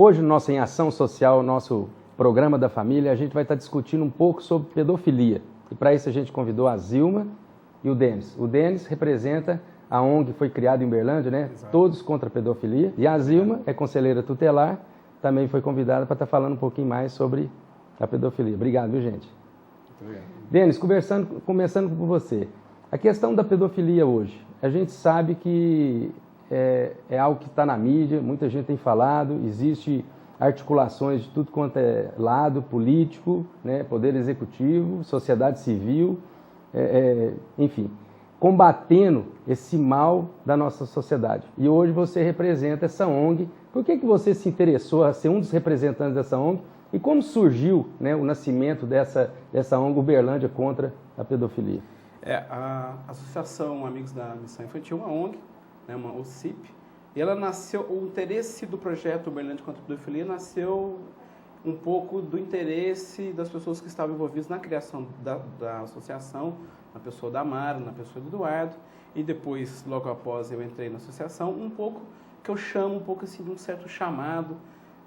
Hoje, no nosso Em Ação Social, nosso programa da família, a gente vai estar discutindo um pouco sobre pedofilia. E para isso a gente convidou a Zilma e o Denis. O Denis representa a ONG que foi criada em Uberlândia, né? Exato. Todos contra a pedofilia. E a Zilma é conselheira tutelar, também foi convidada para estar falando um pouquinho mais sobre a pedofilia. Obrigado, viu, gente? Muito obrigado. Denis, começando por você. A questão da pedofilia hoje, a gente sabe que é algo que está na mídia, muita gente tem falado, existe articulações de tudo quanto é lado, político, né, poder executivo, sociedade civil, enfim, combatendo esse mal da nossa sociedade. E hoje você representa essa ONG. Por que você se interessou a ser um dos representantes dessa ONG? E como surgiu, né, o nascimento dessa ONG Uberlândia contra a pedofilia? A Associação Amigos da Missão Infantil, uma ONG, né, uma OCIP, e ela nasceu, o interesse do projeto Uberlândia contra a pedofilia nasceu um pouco do interesse das pessoas que estavam envolvidas na criação da associação, na pessoa da Mara, na pessoa do Eduardo, e depois, logo após eu entrei na associação, um pouco, que eu chamo um pouco assim de um certo chamado,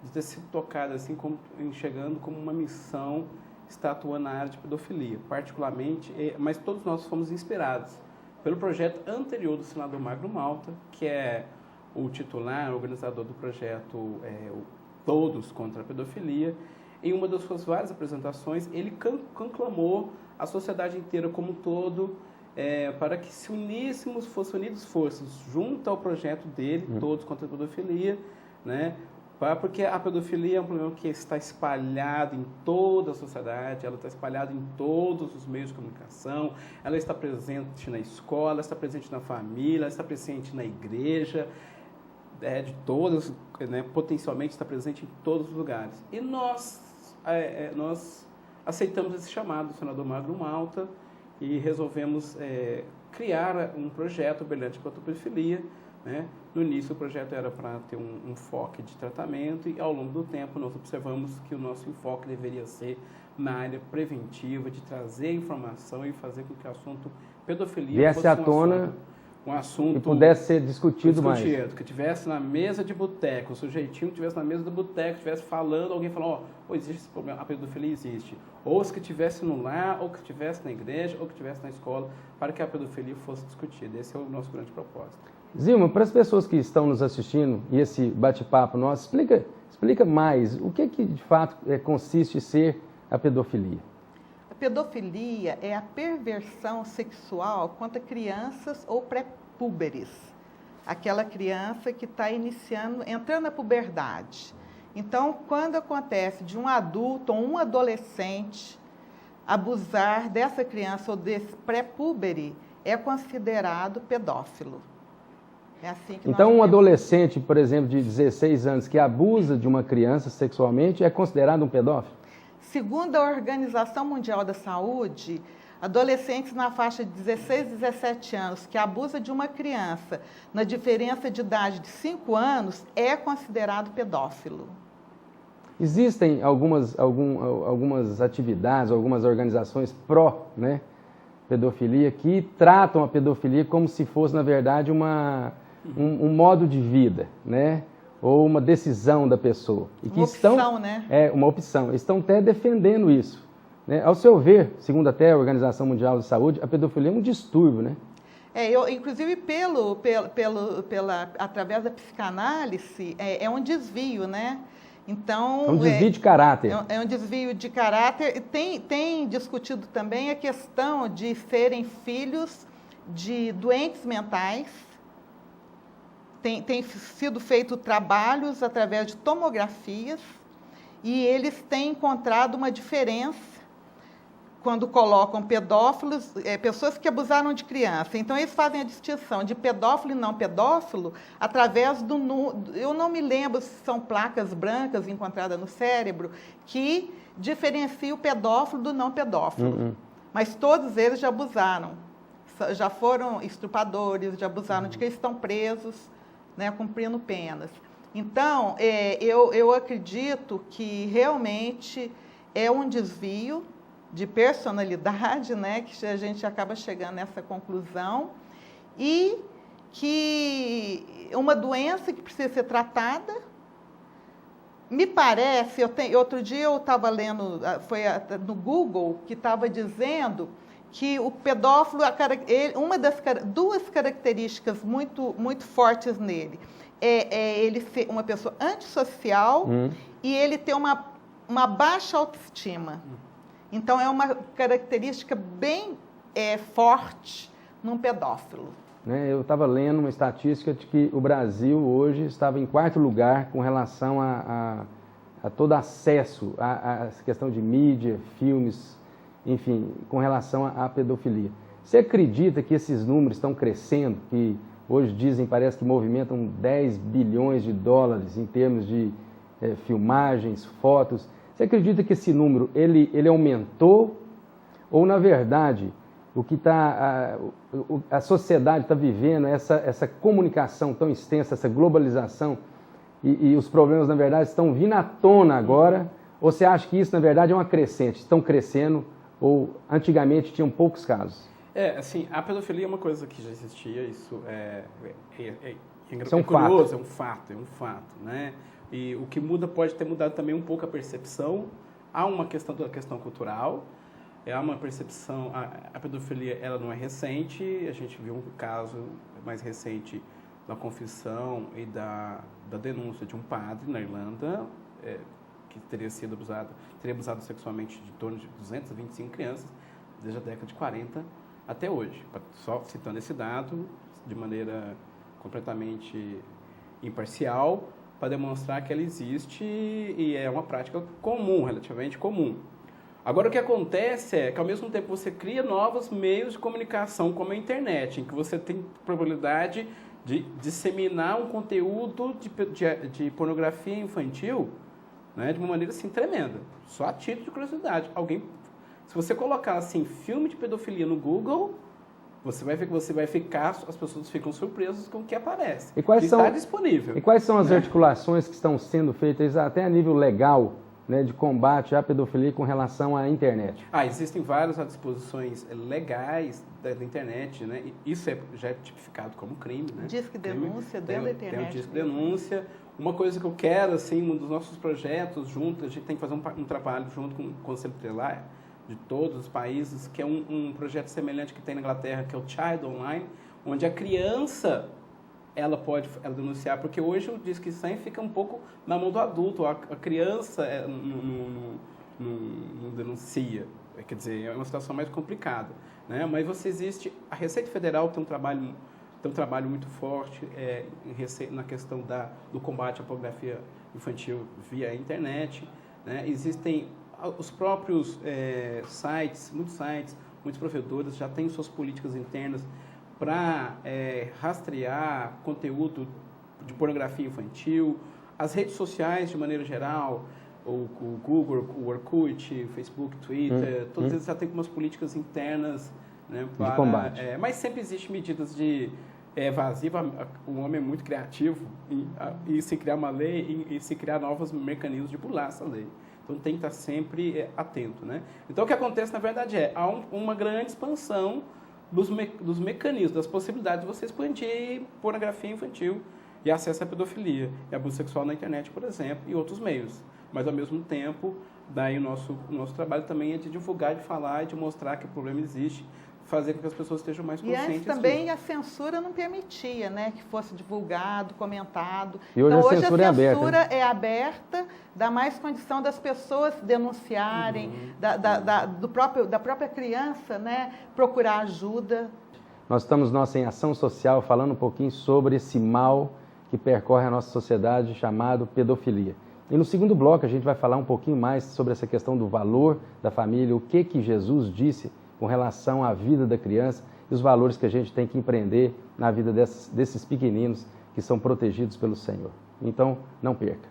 de ter sido tocado assim, enxergando como uma missão, está atuando na área de pedofilia, particularmente, mas todos nós fomos inspirados pelo projeto anterior do senador Magno Malta, que é o titular, o organizador do projeto Todos contra a Pedofilia. Em uma das suas várias apresentações, ele conclamou a sociedade inteira como um todo para que se uníssemos, fossem unidos forças junto ao projeto dele, Todos contra a Pedofilia, né? Porque a pedofilia é um problema que está espalhado em toda a sociedade, ela está espalhada em todos os meios de comunicação, ela está presente na escola, ela está presente na família, ela está presente na igreja, de todas, né, potencialmente está presente em todos os lugares. E nós aceitamos esse chamado do senador Magno Malta e resolvemos criar um projeto Uberlândia contra a pedofilia, né? No início o projeto era para ter um enfoque de tratamento e ao longo do tempo nós observamos que o nosso enfoque deveria ser na área preventiva, de trazer informação e fazer com que o assunto pedofilia viesse à tona um assunto e pudesse ser discutido mais. Que tivesse na mesa de boteco, o sujeitinho estivesse na mesa do boteco, estivesse falando, alguém falando, existe esse problema, a pedofilia existe. Ou se que estivesse no lar, ou que estivesse na igreja, ou que estivesse na escola, para que a pedofilia fosse discutida. Esse é o nosso grande propósito. Zilma, para as pessoas que estão nos assistindo e esse bate-papo nosso, explica mais o que de fato consiste ser a pedofilia. A pedofilia é a perversão sexual contra crianças ou pré-púberes. Aquela criança que está entrando na puberdade. Então, quando acontece de um adulto ou um adolescente abusar dessa criança ou desse pré-púbere, é considerado pedófilo. É assim que então, um adolescente, por exemplo, de 16 anos, que abusa de uma criança sexualmente, é considerado um pedófilo? Segundo a Organização Mundial da Saúde, adolescentes na faixa de 16 a 17 anos que abusa de uma criança na diferença de idade de 5 anos é considerado pedófilo. Existem algumas atividades, algumas organizações pró, né, pedofilia, que tratam a pedofilia como se fosse, na verdade, um modo de vida, né? Ou uma decisão da pessoa. E que opção, né? Uma opção. Estão até defendendo isso. Né? Ao seu ver, segundo até a Organização Mundial de Saúde, a pedofilia é um distúrbio, né? Inclusive, através da psicanálise, é um desvio, né? Então, é um desvio de caráter. É um desvio de caráter. Tem discutido também a questão de serem filhos de doentes mentais. Tem sido feito trabalhos através de tomografias e eles têm encontrado uma diferença quando colocam pedófilos, pessoas que abusaram de criança. Então, eles fazem a distinção de pedófilo e não pedófilo através eu não me lembro se são placas brancas encontradas no cérebro que diferenciam o pedófilo do não pedófilo. Mas todos eles já abusaram, já foram estupradores, já abusaram de que eles estão presos, né, cumprindo penas. Então, eu acredito que realmente é um desvio de personalidade, né, que a gente acaba chegando nessa conclusão, e que é uma doença que precisa ser tratada, Me parece, outro dia eu estava lendo, foi no Google, que estava dizendo que o pedófilo, duas características muito fortes nele, é ele ser uma pessoa antissocial e ele ter uma baixa autoestima. Então, é uma característica bem forte num pedófilo. Eu estava lendo uma estatística de que o Brasil hoje estava em 4º lugar com relação a todo acesso a essa questão de mídia, filmes, enfim, com relação à pedofilia. Você acredita que esses números estão crescendo, que hoje dizem, parece que movimentam 10 bilhões de dólares em termos de filmagens, fotos? Você acredita que esse número ele aumentou ou, na verdade, o que a sociedade está vivendo, essa comunicação tão extensa, essa globalização, e os problemas, na verdade, estão vindo à tona agora? Ou você acha que isso, na verdade, é uma crescente? Estão crescendo ou antigamente tinham poucos casos? Assim, a pedofilia é uma coisa que já existia, isso é curioso, é um fato, né? E o que muda pode ter mudado também um pouco a percepção. Há uma questão cultural, há uma percepção, a pedofilia ela não é recente, a gente viu um caso mais recente da confissão e da denúncia de um padre na Irlanda que teria abusado sexualmente de torno de 225 crianças desde a década de 40 até hoje. Só citando esse dado de maneira completamente imparcial, para demonstrar que ela existe e é uma prática comum, relativamente comum. Agora, o que acontece é que, ao mesmo tempo, você cria novos meios de comunicação, como a internet, em que você tem probabilidade de disseminar um conteúdo de pornografia infantil, né, de uma maneira assim tremenda. Só a título de curiosidade. Se você colocar assim, filme de pedofilia no Google, você vai ficar, as pessoas ficam surpresas com o que aparece. Está disponível. E quais são as articulações que estão sendo feitas até a nível legal, né, de combate à pedofilia com relação à internet? Existem várias disposições legais da internet, né? Isso já é tipificado como crime, né? Disque denúncia dentro da internet. Tem o disque denúncia. Uma coisa que eu quero, assim, um dos nossos projetos juntos, a gente tem que fazer um trabalho junto com o Conselho Tutelar de todos os países, que é um projeto semelhante que tem na Inglaterra, que é o Child Online, onde a criança ela pode denunciar, porque hoje o Disque 100 fica um pouco na mão do adulto, a criança não denuncia, quer dizer, é uma situação mais complicada, né? Mas a Receita Federal tem um trabalho muito forte na questão do combate à pornografia infantil via internet, né? Existem os próprios muitos provedores já têm suas políticas internas para rastrear conteúdo de pornografia infantil. As redes sociais, de maneira geral, o Google, o Orkut, Facebook, Twitter, todos eles já têm umas políticas internas, né, de combate. Mas sempre existem medidas de evasiva. O homem é muito criativo em se criar uma lei e se criar novos mecanismos de burlar essa lei. Então, tem que estar sempre atento, né? Então, o que acontece, na verdade, há uma grande expansão dos mecanismos, das possibilidades de você expandir pornografia infantil e acesso à pedofilia e abuso sexual na internet, por exemplo, e outros meios. Mas, ao mesmo tempo, daí o nosso trabalho também é de divulgar, de falar, de mostrar que o problema existe, fazer com que as pessoas estejam mais conscientes. E antes também a censura não permitia, né, que fosse divulgado, comentado. E hoje então, a censura é aberta, dá mais condição das pessoas denunciarem, da própria criança, né, procurar ajuda. Nós estamos em ação social falando um pouquinho sobre esse mal que percorre a nossa sociedade chamado pedofilia. E no segundo bloco a gente vai falar um pouquinho mais sobre essa questão do valor da família, o que Jesus disse com relação à vida da criança e os valores que a gente tem que empreender na vida desses pequeninos que são protegidos pelo Senhor. Então, não perca.